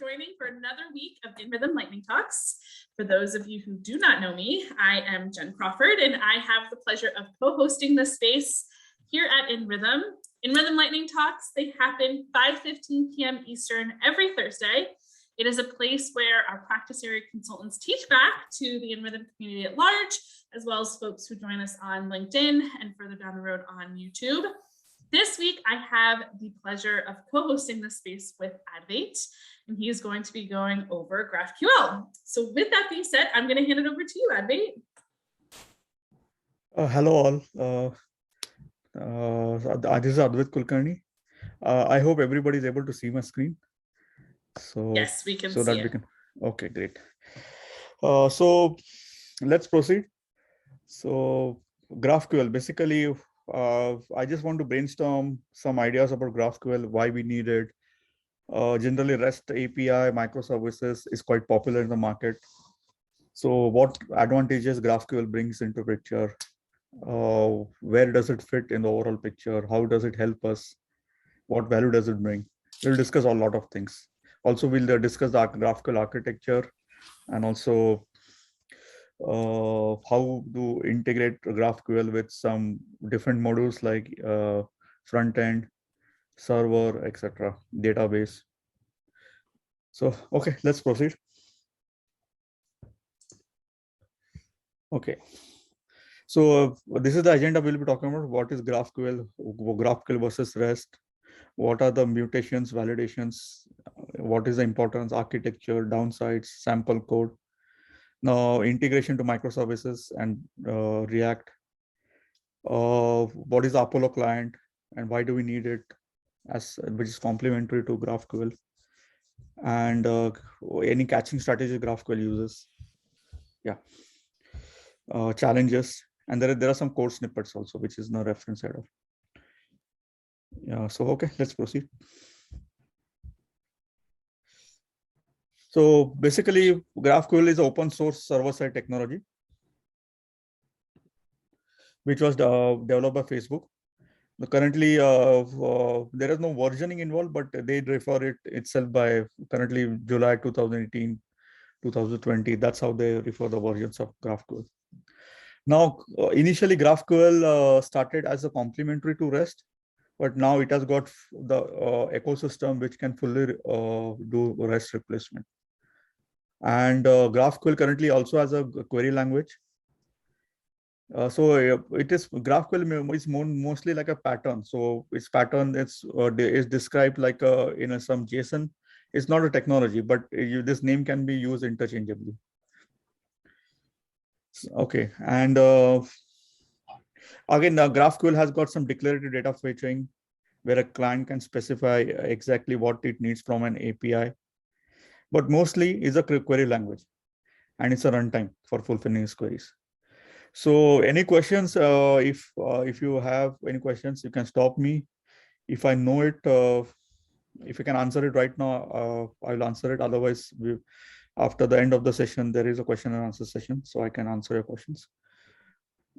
joining for another week of In Rhythm Lightning Talks. For those of you who do not know me, I am Jen Crawford, and I have the pleasure of co-hosting this space here at In Rhythm. In Rhythm Lightning Talks, they happen 5:15 p.m. Eastern every Thursday. It is a place where our practice area consultants teach back to the In Rhythm community at large, as well as folks who join us on LinkedIn and further down the road on YouTube. This week, I have the pleasure of co-hosting this space with Advait, and he is going to be going over GraphQL. So with that being said, I'm going to hand it over to you, Advait. Hello all. This is Advait Kulkarni. I hope everybody is able to see my screen. So yes, we can so see that it. we can. Okay, great. So let's proceed. So GraphQL, basically, I just want to brainstorm some ideas about GraphQL, why we need it. Generally, REST API microservices is quite popular in the market. So what advantages GraphQL brings into picture? Where does it fit in the overall picture? How does it help us? What value does it bring? We'll discuss a lot of things. Also, we'll discuss the GraphQL architecture and also how to integrate GraphQL with some different modules like front end, server, etc., database. So, okay, let's proceed. Okay. So this is the agenda we'll be talking about. What is GraphQL, GraphQL versus REST? What are the mutations, validations? What is the importance, architecture, downsides, sample code? Now, integration to microservices and React. What is the Apollo client and why do we need it, which is complementary to GraphQL? And any caching strategy GraphQL uses. Yeah. Challenges. And there are some code snippets also, which is no reference header. Yeah, so okay, let's proceed. So basically, GraphQL is open source server-side technology, which was developed by Facebook. Currently, there is no versioning involved, but they refer it itself by currently July 2018, 2020. That's how they refer the versions of GraphQL. Now, initially, GraphQL started as a complementary to REST, but now it has got the ecosystem which can fully do REST replacement. And GraphQL currently also has a query language. So it is GraphQL is mostly like a pattern. So its pattern is described like in some JSON. It's not a technology, but this name can be used interchangeably. Okay, and again, GraphQL has got some declarative data fetching, where a client can specify exactly what it needs from an API. But mostly is a query language, and it's a runtime for fulfilling its queries. So any questions? If you have any questions, you can stop me. If I know it, if you can answer it right now, I'll answer it. Otherwise, after the end of the session, there is a question and answer session, so I can answer your questions.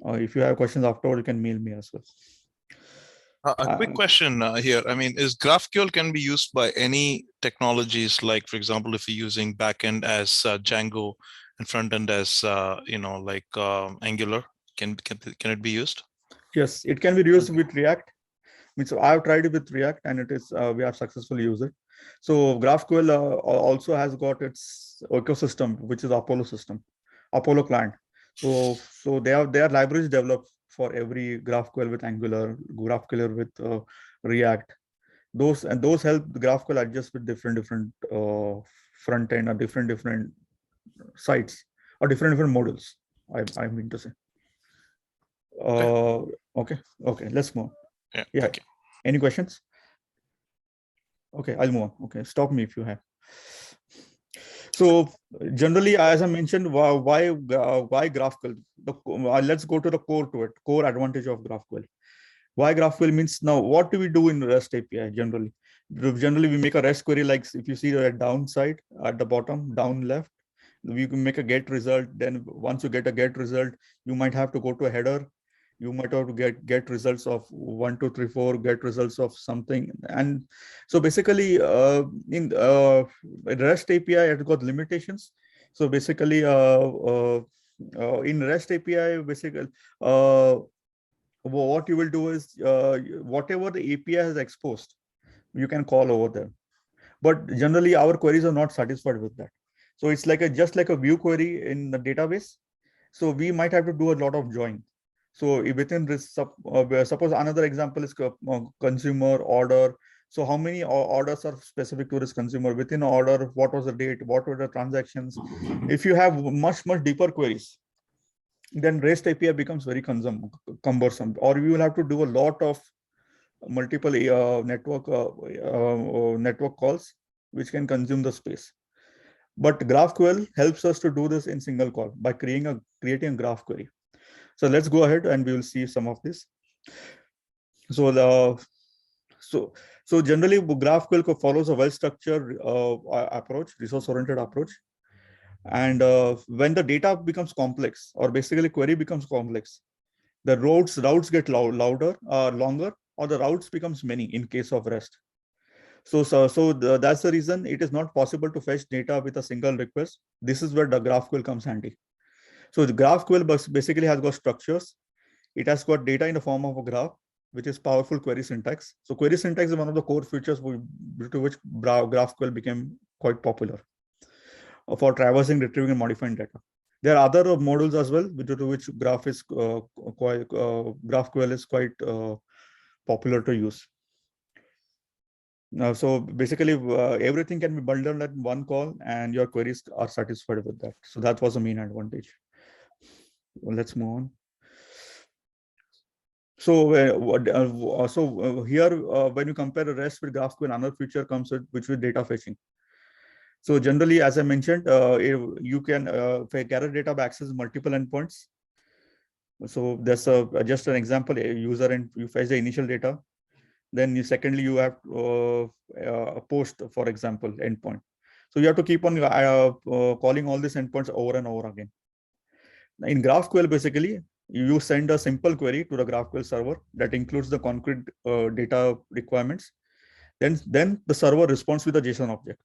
If you have questions afterward, you can mail me as well. A quick question here. I mean, is GraphQL can be used by any technologies? Like, for example, if you're using backend as Django and front end as Angular, can it be used? Yes, it can be used with React. So I've tried it with React, and it is we have successfully used it. So GraphQL also has got its ecosystem, which is Apollo system, Apollo client. So they are libraries developed for every GraphQL with Angular, GraphQL with React. Those help GraphQL adjust with different front end or different sites or different models. I mean to say. Okay, let's move. Yeah. Any questions? Okay, I'll move on. Okay, stop me if you have. So generally, as I mentioned, why GraphQL? Let's go to the core advantage of GraphQL. Why GraphQL means, now what do we do in REST API generally? Generally, we make a REST query, like if you see the downside at the bottom, down left, we can make a get result. Then once you get a get result, you might have to go to a header. You might have to get results of 1, 2, 3, 4, get results of something. And so basically in REST API, it got limitations. So basically in REST API, basically what you will do is whatever the API has exposed, you can call over there. But generally our queries are not satisfied with that. So it's like just like a view query in the database. So we might have to do a lot of join. So within this, suppose another example is consumer order. So how many orders are specific to this consumer? Within order, what was the date? What were the transactions? If you have much deeper queries, then REST API becomes very cumbersome, or you will have to do a lot of multiple network calls, which can consume the space. But GraphQL helps us to do this in single call by creating a graph query. So let's go ahead and we will see some of this. So generally GraphQL follows a well-structured approach, resource-oriented approach. And when the data becomes complex, or basically query becomes complex, the routes get longer, or the routes becomes many in case of REST. So that's the reason it is not possible to fetch data with a single request. This is where the GraphQL comes handy. So the GraphQL basically has got structures. It has got data in the form of a graph, which is powerful query syntax. So query syntax is one of the core features to which GraphQL became quite popular for traversing, retrieving, and modifying data. There are other modules as well, due to which GraphQL is quite popular to use. Now, so basically everything can be bundled at one call and your queries are satisfied with that. So that was the main advantage. Well, let's move on. So here, when you compare the REST with GraphQL, another feature comes with data fetching. So generally, as I mentioned, you can gather data by access multiple endpoints. So there's just an example, a user, and you fetch the initial data. Then secondly, you have a post, for example, endpoint. So you have to keep on calling all these endpoints over and over again. In GraphQL, basically, you send a simple query to the GraphQL server that includes the concrete data requirements. Then the server responds with a JSON object.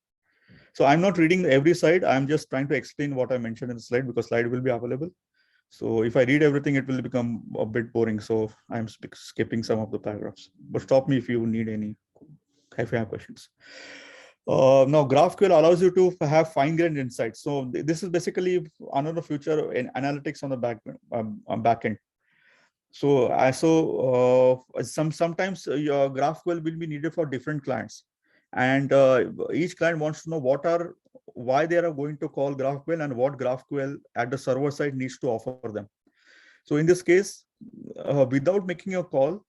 So I'm not reading every slide. I'm just trying to explain what I mentioned in the slide, because slide will be available. So if I read everything, it will become a bit boring. So I'm skipping some of the paragraphs, but stop me if you need any, if you have questions. Now GraphQL allows you to have fine-grained insights. So this is basically another feature in analytics on the backend. So sometimes your GraphQL will be needed for different clients, and each client wants to know why they are going to call GraphQL and what GraphQL at the server side needs to offer them. So in this case, without making a call,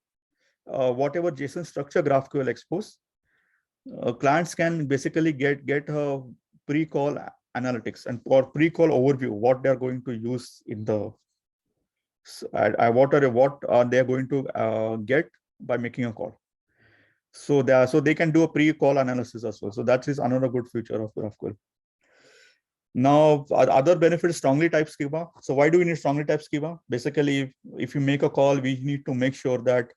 whatever JSON structure GraphQL expose, clients can basically get a pre-call analytics or pre-call overview, what they are going to use in the what are they going to get by making a call. So they can do a pre-call analysis as well. So that is another good feature of GraphQL. Now, other benefits, strongly typed schema. So why do we need strongly typed schema? Basically, if you make a call, we need to make sure that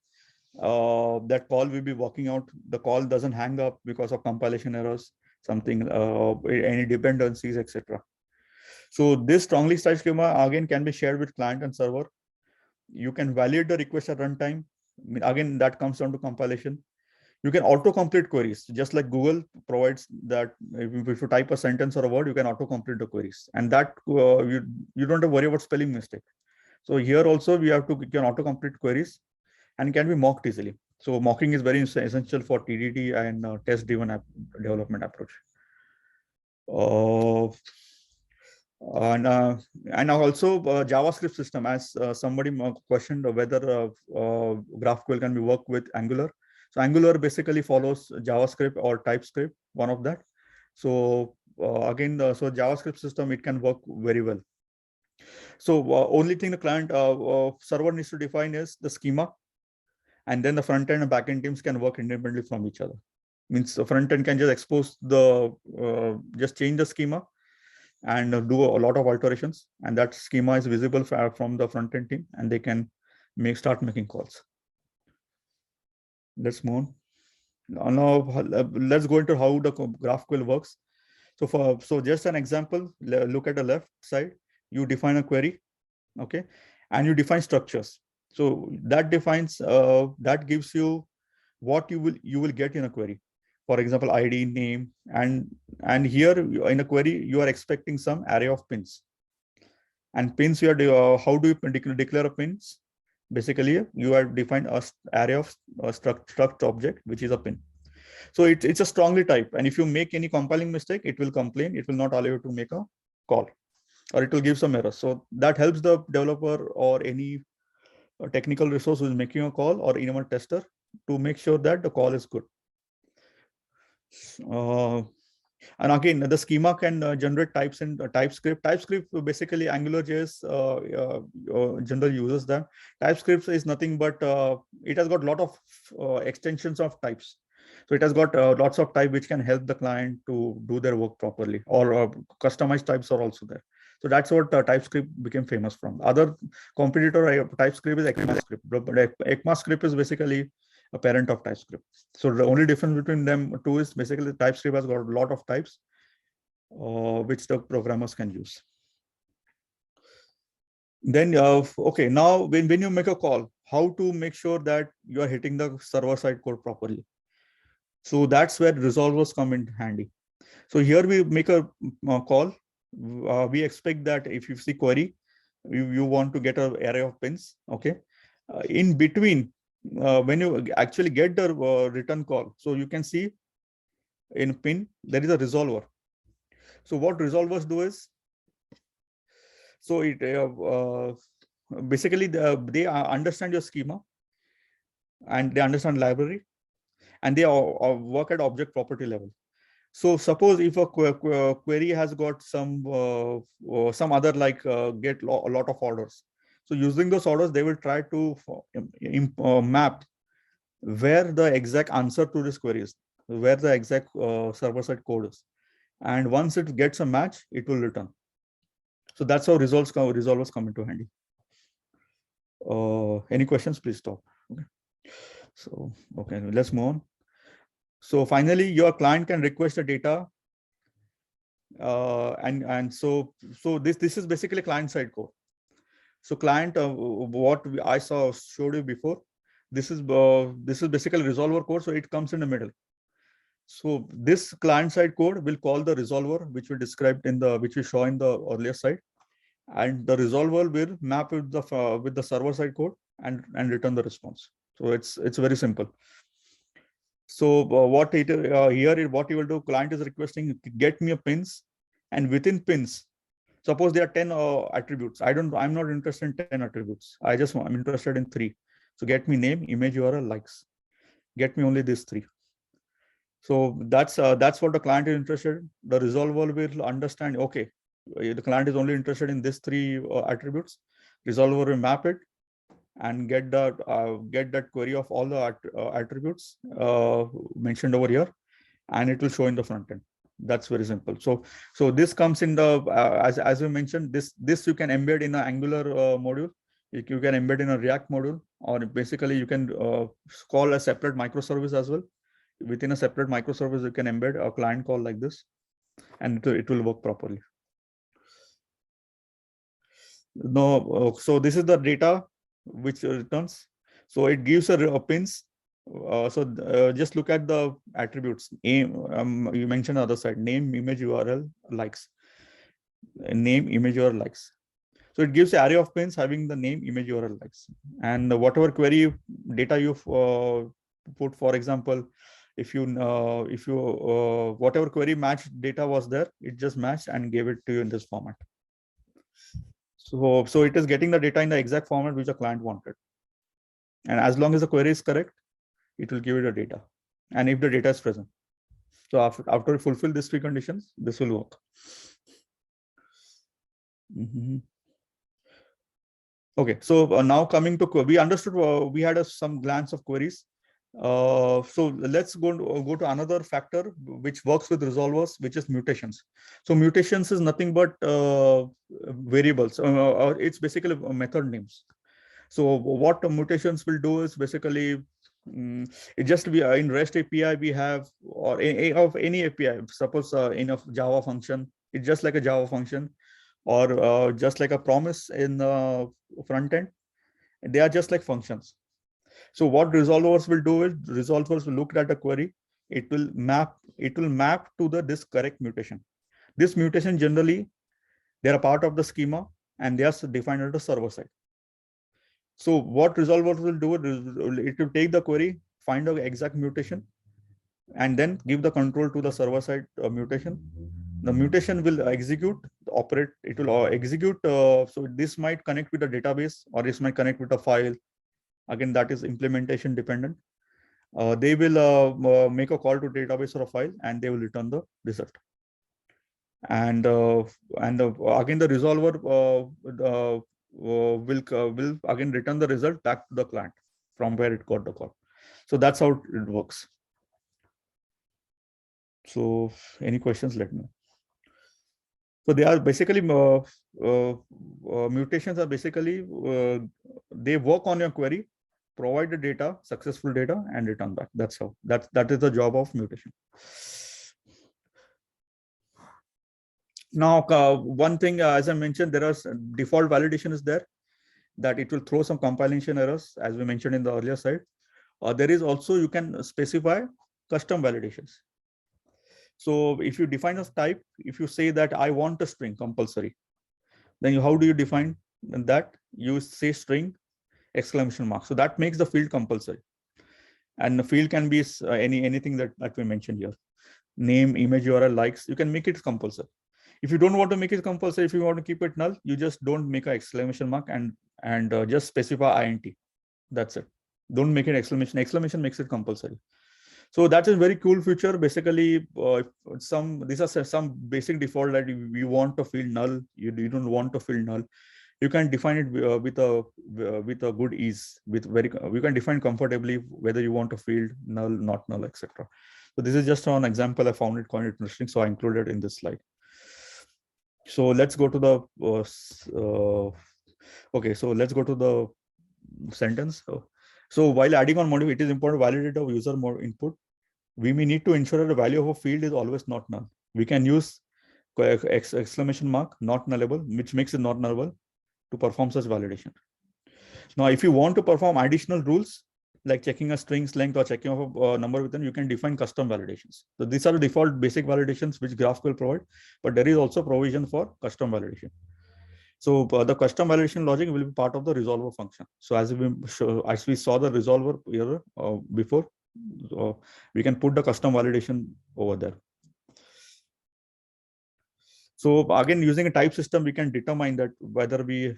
that call will be working out. The call doesn't hang up because of compilation errors, something, any dependencies, etc. So this strongly typed schema again can be shared with client and server. You can validate the request at runtime. Again, that comes down to compilation. You can auto-complete queries, just like Google provides that. If you type a sentence or a word, you can auto-complete the queries, and that you don't have to worry about spelling mistake. So here also you can auto-complete queries and can be mocked easily. So mocking is very essential for TDD and test-driven development approach. And also JavaScript system, as somebody questioned whether GraphQL can be worked with Angular. So Angular basically follows JavaScript or TypeScript, one of that. So again, so JavaScript system, it can work very well. So only thing the client server needs to define is the schema, and then the front end and back end teams can work independently from each other. Means the front end can just expose just change the schema and do a lot of alterations, and that schema is visible from the front end team, and they can start making calls. Let's move on. Now let's go into how the GraphQL works. So just an example, look at the left side. You define a query, okay, and you define structures. So that defines that gives you what you will get in a query. For example, ID, name, and here in a query you are expecting some array of pins. And pins, you are how do you declare a pins? Basically, you have defined a array of struct object, which is a pin. So it's a strongly type, and if you make any compiling mistake, it will complain. It will not allow you to make a call, or it will give some error. So that helps the developer or any technical resource who is making a call, or even a tester, to make sure that the call is good. And again, the schema can generate types in TypeScript. TypeScript, basically AngularJS generally uses that. TypeScript is nothing but it has got a lot of extensions of types. So it has got lots of type which can help the client to do their work properly, or customized types are also there. So that's what TypeScript became famous from. Other competitor TypeScript is ECMAScript, but ECMAScript is basically a parent of TypeScript. So the only difference between them two is basically TypeScript has got a lot of types which the programmers can use. Then, okay, now when you make a call, how to make sure that you are hitting the server-side code properly? So that's where resolvers come in handy. So here we make a call. We expect that if you see query, you want to get an array of pins. Okay, in between, when you actually get the return call, so you can see in pin there is a resolver. So what resolvers do is, so it basically they understand your schema, and they understand library, and they work at object property level. So suppose if a query has got some other, like get a lot of orders. So using those orders, they will try to map where the exact answer to this query is, where the exact server-side code is. And once it gets a match, it will return. So that's how resolvers come into handy. Any questions, please stop. Okay. So, okay, let's move on. So finally, your client can request the data. And so this is basically client-side code. So client, what I showed you before, this is basically resolver code. So it comes in the middle. So this client-side code will call the resolver, which we described which we saw in the earlier slide, and the resolver will map with the server-side code and return the response. So it's very simple. So what you will do, client is requesting, get me a pins, and within pins, suppose there are 10 attributes. I'm not interested in 10 attributes. I'm interested in 3. So get me name, image, URL, likes. Get me only these 3. So that's what the client is interested in. The resolver will understand, okay, the client is only interested in these 3 attributes. Resolver will map it and get that query of all the attributes mentioned over here, and it will show in the front end. That's very simple. So this comes in the as we mentioned, this you can embed in an Angular module. You can embed in a React module, or basically you can call a separate microservice as well. Within a separate microservice, you can embed a client call like this, and it will work properly. No, so this is the data which returns. So it gives a pins. Just look at the attributes. Name, you mentioned the other side, name, image, URL, likes. Name, image, URL, likes. So it gives an array of pins having the name, image, URL, likes. And whatever query data you've put, for example, if you whatever query match data was there, it just matched and gave it to you in this format. So it is getting the data in the exact format which the client wanted. And as long as the query is correct, it will give you the data. And if the data is present. So after you fulfill these 3 conditions, this will work. Okay, so now coming to, we understood, we had some glance of queries. So let's go to another factor which works with resolvers, which is mutations. So mutations is nothing but variables. It's basically method names. So what the mutations will do is basically, it just be in REST API we have, or of any API, suppose in a Java function, it's just like a Java function, or just like a promise in the front end. They are just like functions. So what resolvers will do is, resolvers will look at a query. It will map to this correct mutation. This mutation generally, they are a part of the schema and they are defined at the server side. So what resolvers will do, it will take the query, find the exact mutation, and then give the control to the server side mutation. The mutation will execute, operate, it will execute. So this might connect with a database, or this might connect with a file. Again, that is implementation dependent. They will make a call to database or a file, and they will return the result. And again, the resolver will again return the result back to the client from where it got the call. So that's how it works. So any questions, let me know. So they are basically mutations are basically they work on your query, provide the data, successful data, and return back. That's how that is the job of mutation. Now, one thing, as I mentioned, there are default validation is there, that it will throw some compilation errors, as we mentioned in the earlier slide. There is also, you can specify custom validations. So if you define a type, if you say that I want a string compulsory, then how do you define that? You say string exclamation mark. So that makes the field compulsory. And the field can be anything that we mentioned here. Name, image, URL, likes, you can make it compulsory. If you don't want to make it compulsory, if you want to keep it null, you just don't make an exclamation mark and just specify int. That's it. Don't make it exclamation. Exclamation makes it compulsory. So that's a very cool feature. Basically, these are some basic default that you want to field null. You don't want to field null. You can define it with a good ease. You can define comfortably whether you want to field null, not null, etc. So this is just an example. I found it quite interesting, so I included in this slide. So let's go to the okay. So let's go to the sentence. So while adding on module, it is important to validate the user more input. We may need to ensure that the value of a field is always not null. We can use exclamation mark not nullable, which makes it not nullable, to perform such validation. Now, if you want to perform additional rules, like checking a string's length or checking of a number within, you can define custom validations. So these are the default basic validations which Graphql provide, but there is also provision for custom validation. So the custom validation logic will be part of the resolver function. So as we saw the resolver here before, we can put the custom validation over there. So again, using a type system, we can determine that whether we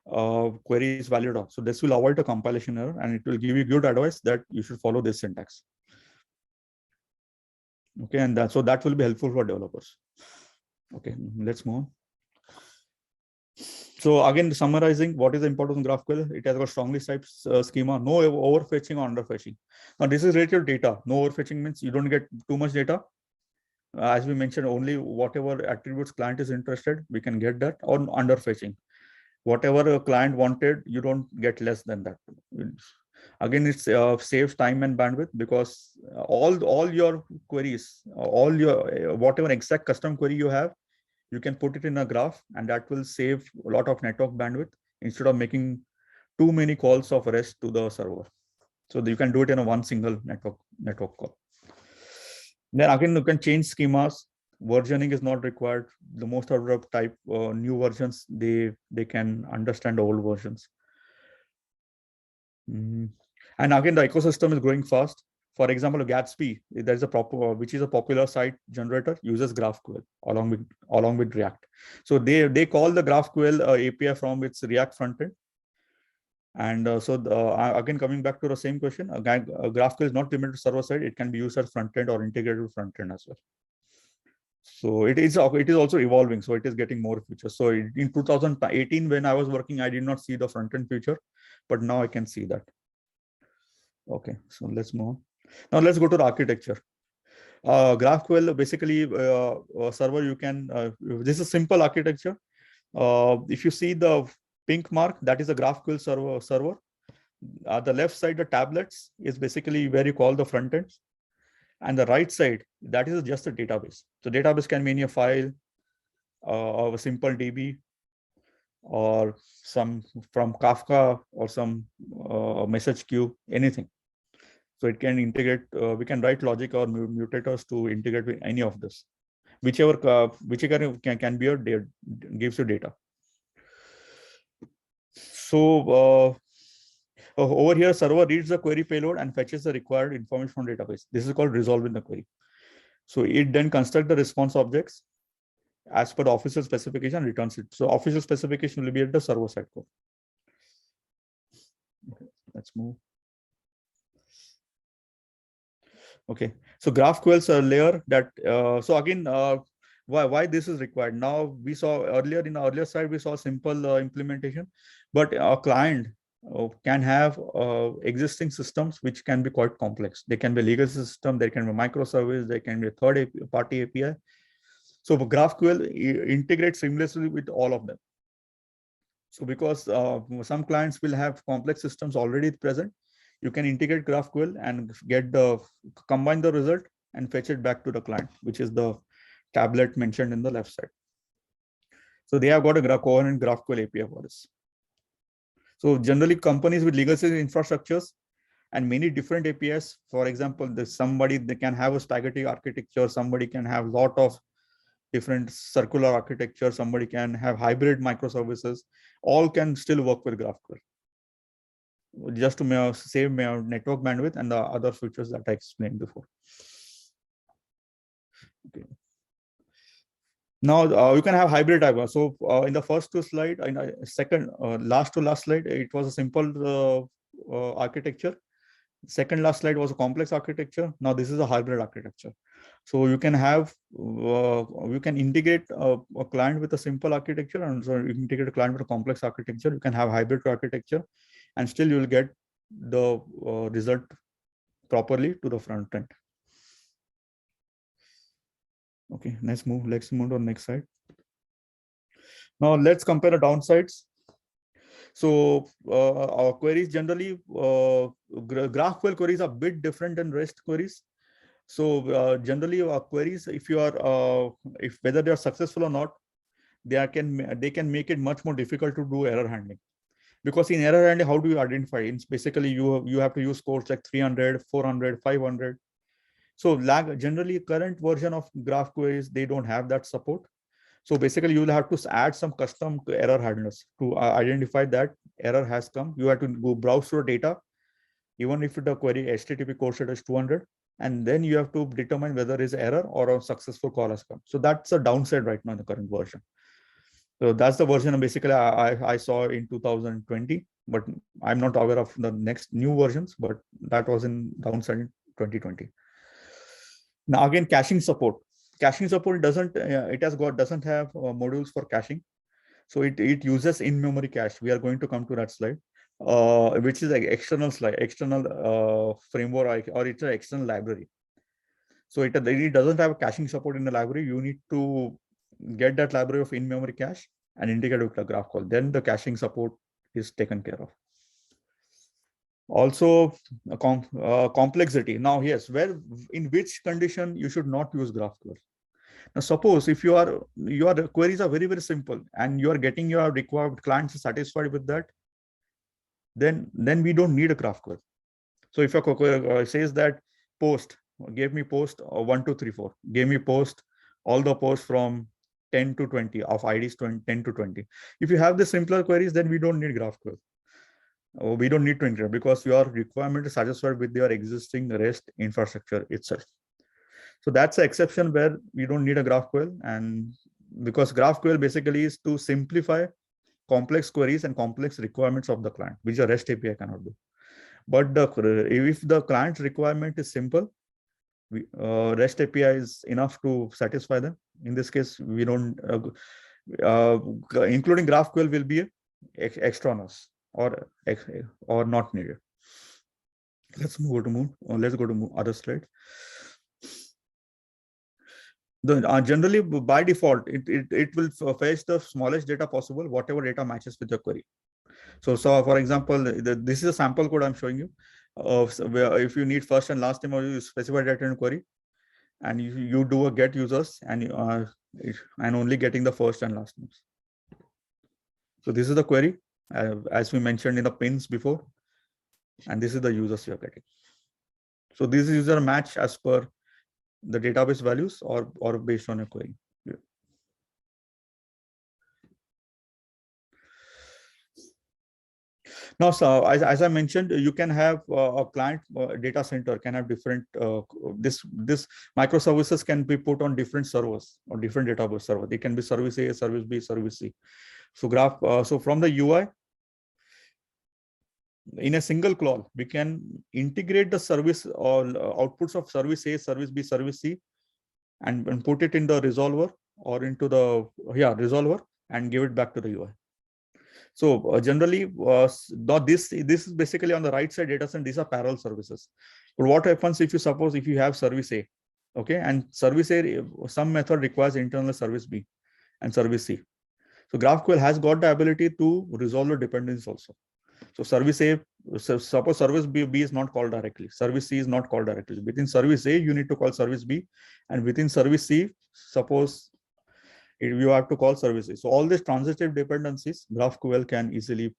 query is valid or not. So this will avoid a compilation error, and it will give you good advice that you should follow this syntax. Okay, and that will be helpful for developers. Okay, let's move on. So again, summarizing what is the importance of GraphQL, it has got strongly typed schema, no overfetching or underfetching. Now this is related to data. No overfetching means you don't get too much data. As we mentioned, only whatever attributes client is interested, we can get that. Or underfetching, whatever a client wanted, you don't get less than that. Again, it saves time and bandwidth, because all your queries, all your whatever exact custom query you have, you can put it in a graph, and that will save a lot of network bandwidth instead of making too many calls of REST to the server. So you can do it in a one single network call. Then again, you can change schemas. Versioning is not required. The most of the type new versions, they can understand old versions. And again, the ecosystem is growing fast. For example, Gatsby, there is which is a popular site generator, uses GraphQL along with React. So they call the GraphQL API from its React frontend. And again, coming back to the same question, GraphQL is not limited to server side. It can be used as frontend or integrated with frontend as well. So it is also evolving. So it is getting more features. So in 2018, when I was working, I did not see the frontend feature, but now I can see that. Okay, so let's move on. Now let's go to the architecture. GraphQL, basically server, you can, this is simple architecture. If you see the pink mark, that is a GraphQL server. The left side, the tablets, is basically where you call the front ends. And the right side, that is just a database. So database can be any a file, or a simple DB, or some from Kafka, or some message queue, anything. So it can integrate, we can write logic or mutators to integrate with any of this. Whichever can be your gives you data. So over here, server reads the query payload and fetches the required information from database. This is called resolving the query. So it then constructs the response objects as per the official specification, returns it. So official specification will be at the server side code. Okay, let's move. Okay, so GraphQL is a layer that, so again, why this is required. Now we saw earlier in the earlier slide, we saw simple implementation, but a client can have existing systems which can be quite complex. They can be legacy system, there can be microservice, there can be a third-party API. So GraphQL integrates seamlessly with all of them. So because some clients will have complex systems already present, you can integrate GraphQL and combine the result and fetch it back to the client, which is the tablet mentioned in the left side. So they have got a coherent GraphQL API for this. So generally companies with legacy infrastructures and many different APIs, for example, they can have a spaghetti architecture, somebody can have a lot of different circular architecture, somebody can have hybrid microservices, all can still work with GraphQL, just to save network bandwidth and the other features that I explained before. Okay. Now you can have hybrid type. So in the first two slides, in the second last to last slide, it was a simple architecture. Second last slide was a complex architecture. Now this is a hybrid architecture. So you can have, you can integrate a client with a simple architecture, and so you can integrate a client with a complex architecture. You can have hybrid architecture, and still you will get the result properly to the front end. Okay, let's move to the next slide. Now let's compare the downsides. So our queries generally, GraphQL queries are a bit different than REST queries. So generally our queries, if you are, if whether they are successful or not, they can make it much more difficult to do error handling. Because in error handling, how do you identify? It's basically you have to use scores like 300, 400, 500. So generally current version of graph queries, they don't have that support. So basically you will have to add some custom error handlers to identify that error has come. You have to go browse through data, even if the query HTTP core set is 200, and then you have to determine whether it's error or a successful call has come. So that's a downside right now in the current version. So that's the version basically I saw in 2020, but I'm not aware of the next new versions, but that was in downside in 2020. Now again, caching support. Caching support doesn't have modules for caching. So it uses in-memory cache. We are going to come to that slide, which is like external framework, or it's an external library. So it doesn't have a caching support in the library. You need to get that library of in-memory cache and integrate with the GraphQL. Then the caching support is taken care of. Also, complexity. Now, yes, in which condition you should not use GraphQL. Now, suppose if your queries are very, very simple and you are getting your required clients satisfied with that, then we don't need a GraphQL. So if your says that post, give me post 1, 2, 3, 4, give me post all the posts from 10 to 20 of IDs 10 to 20. If you have the simpler queries, then we don't need GraphQL. We don't need to integrate because your requirement is satisfied with your existing REST infrastructure itself. So that's the exception where we don't need a GraphQL, and because GraphQL basically is to simplify complex queries and complex requirements of the client, which a REST API cannot do. But if the client's requirement is simple, REST API is enough to satisfy them. In this case, we don't, including GraphQL will be extraneous or not needed. Let's go to other slide. Generally, by default, it will fetch the smallest data possible, whatever data matches with your query. So for example, this is a sample code I'm showing you. If you need first and last name, or you specify data in query, and you do a get users, and only getting the first and last names. So this is the query, as we mentioned in the pins before, and this is the users you are getting. So this is user match as per the database values or based on your query. Yeah. Now, so as I mentioned, you can have a client data center can have different this microservices can be put on different servers or different database server. They can be service A, service B, service C. So so from the UI, in a single call, we can integrate the service or outputs of service A, service B, service C, and put it in the resolver or into the resolver and give it back to the UI. So generally, this is basically on the right side data center. These are parallel services. But what happens if you have service A, okay, and service A, some method requires internal service B and service C. So GraphQL has got the ability to resolve the dependencies also. So service A, suppose service B is not called directly, service C is not called directly. Within service A, you need to call service B, and within service C, suppose you have to call services. So all these transitive dependencies, GraphQL can easily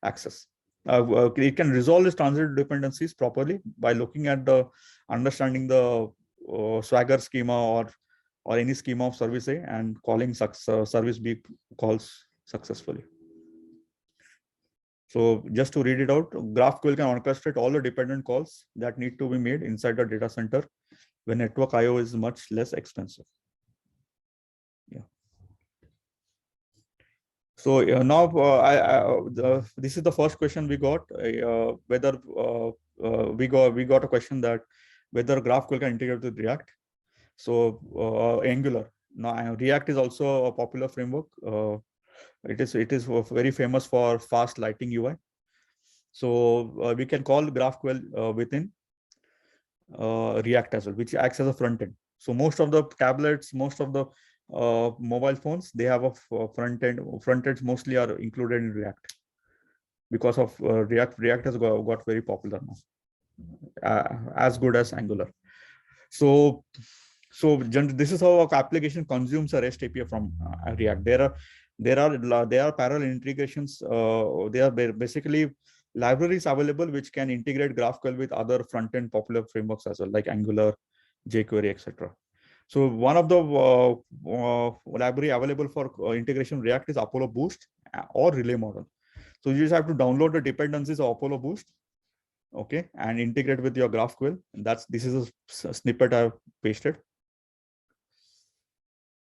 access. It can resolve these transitive dependencies properly by looking at understanding the Swagger schema or any schema of service A and calling service B calls successfully. So just to read it out, GraphQL can orchestrate all the dependent calls that need to be made inside the data center when network IO is much less expensive. Yeah. So now this is the first question we got. Whether we got a question that whether GraphQL can integrate with React. So Angular. Now React is also a popular framework. It is very famous for fast lighting UI. So we can call GraphQL within React as well, which acts as a front end. So most of the tablets, most of the mobile phones, they have a front end. Front ends mostly are included in React because of React. React has got very popular now, as good as Angular. So this is how our application consumes a REST API from React. There are parallel integrations. They are basically libraries available which can integrate GraphQL with other front-end popular frameworks as well, like Angular, jQuery, etc. So one of the library available for integration React is Apollo Boost or Relay Model. So you just have to download the dependencies of Apollo Boost, okay, and integrate with your GraphQL. And this is a snippet I've pasted.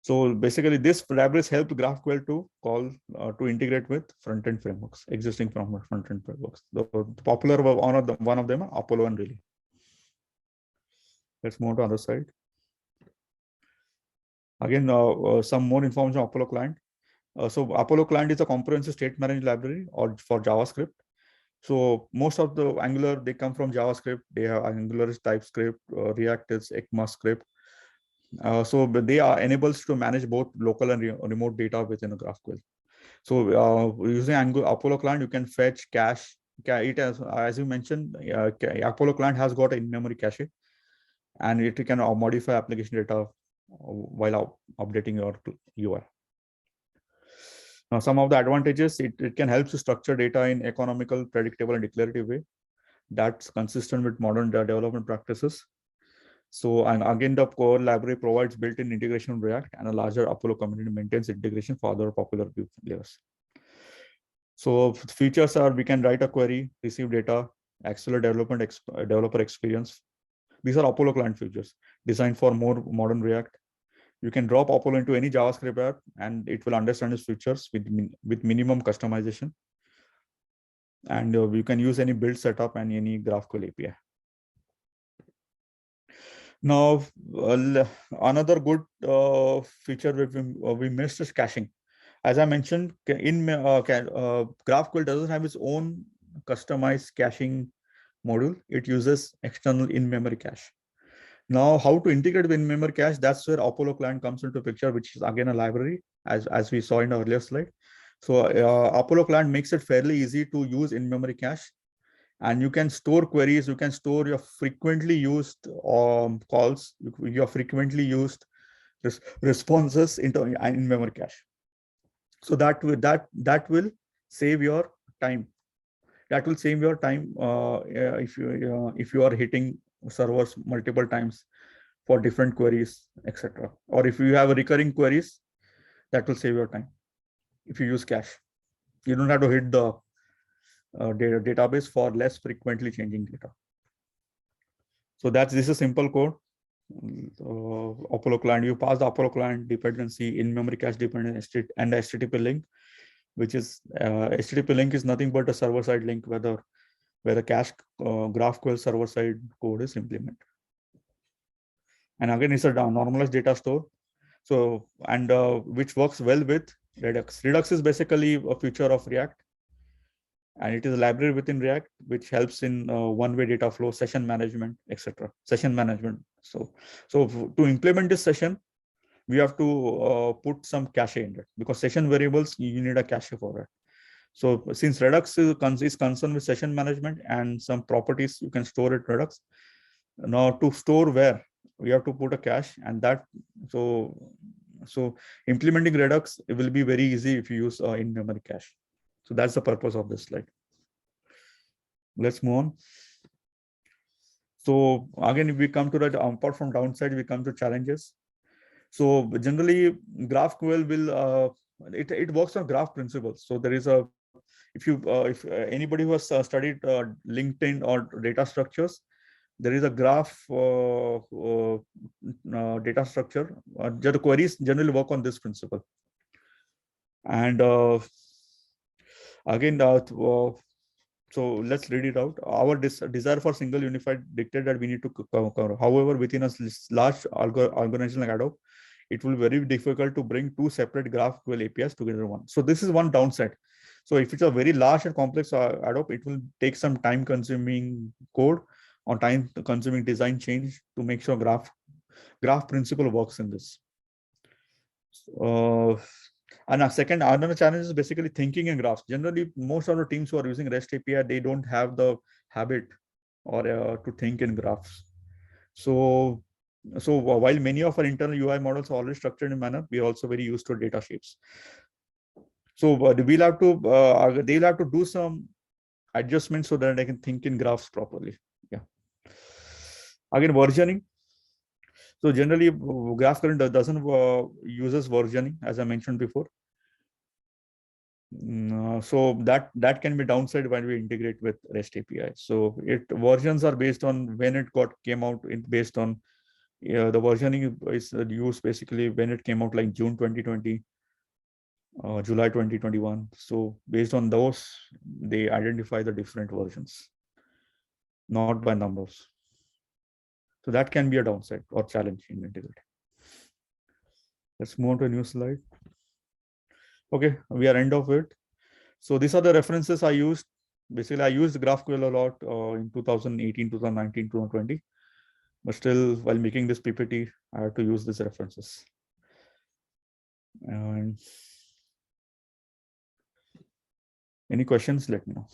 So basically, this libraries help GraphQL to call to integrate with front-end frameworks, existing front-end frameworks. The popular one of them are Apollo and Relay. Let's move on to the other side. Again, some more information on Apollo client. So Apollo client is a comprehensive state management library or for JavaScript. So most of the Angular, they come from JavaScript. They have Angular is TypeScript, React is ECMAScript. So they are enables to manage both local and remote data within a GraphQL. So using Apollo client, you can fetch cache. It has, as you mentioned, Apollo client has got an in-memory cache, and it can modify application data while updating your UI. Now, some of the advantages, it can help to structure data in economical, predictable, and declarative way that's consistent with modern development practices. So, and again, the core library provides built-in integration with React, and a larger Apollo community maintains integration for other popular view layers. So features are, we can write a query, receive data, accelerate developer experience. These are Apollo client features designed for more modern React. You can drop Apollo into any JavaScript app, and it will understand its features with minimum customization. And you can use any build setup and any GraphQL API. Now, another good feature we missed is caching. As I mentioned, GraphQL doesn't have its own customized caching module. It uses external in-memory cache. Now, how to integrate with in-memory cache? That's where Apollo client comes into picture, which is again a library, as we saw in the earlier slide. So Apollo client makes it fairly easy to use in-memory cache, and you can store queries. You can store your frequently used calls, your frequently used responses into in-memory cache. So that will save your time. That will save your time if you are hitting servers multiple times for different queries, etc. Or if you have recurring queries, that will save your time. If you use cache, you don't have to hit the database for less frequently changing data. So this is a simple code. Apollo client, you pass the Apollo client dependency, in-memory cache dependency, and the HTTP link, which is HTTP link is nothing but a server-side link where the cache GraphQL server-side code is implemented. And again, it's a normalized data store. So, and which works well with Redux. Redux is basically a feature of React, and it is a library within React which helps in one-way data flow, session management, etc. Session management. So to implement this session, we have to put some cache in it, because session variables, you need a cache for it. So since Redux is concerned with session management and some properties you can store at Redux, now to store where we have to put a cache, and that so implementing Redux, it will be very easy if you use in-memory cache. So that's the purpose of this slide. Let's move on. So again, if we come to that, apart from downside, we come to challenges. So generally, GraphQL will it works on graph principles. So there is a if anybody who has studied LinkedIn or data structures, there is a graph data structure. The queries generally work on this principle. And again, so let's read it out. Our desire for single unified dictate that we need to cover. However, within a large organization like Adobe, it will be very difficult to bring two separate GraphQL APIs together one. So this is one downside. So if it's a very large and complex Adobe, it will take some time-consuming code or time-consuming design change to make sure graph principle works in this. And another challenge is basically thinking in graphs. Generally, most of the teams who are using REST API, they don't have the habit or to think in graphs. So while many of our internal UI models are already structured in a manner, we are also very used to data shapes. So we'll have to they'll have to do some adjustments so that they can think in graphs properly. Yeah. Again, versioning. So generally, GraphQL doesn't uses versioning, as I mentioned before. So that can be downside when we integrate with REST API. So versions are based on when it came out. Based on the versioning is used basically when it came out, like June 2020, July 2021. So based on those, they identify the different versions, not by numbers. So that can be a downside or challenge in integrity. Let's move on to a new slide. Okay, we are end of it. So these are the references I used. Basically, I used GraphQL a lot in 2018, 2019, 2020. But still, while making this PPT, I had to use these references. And any questions, let me know.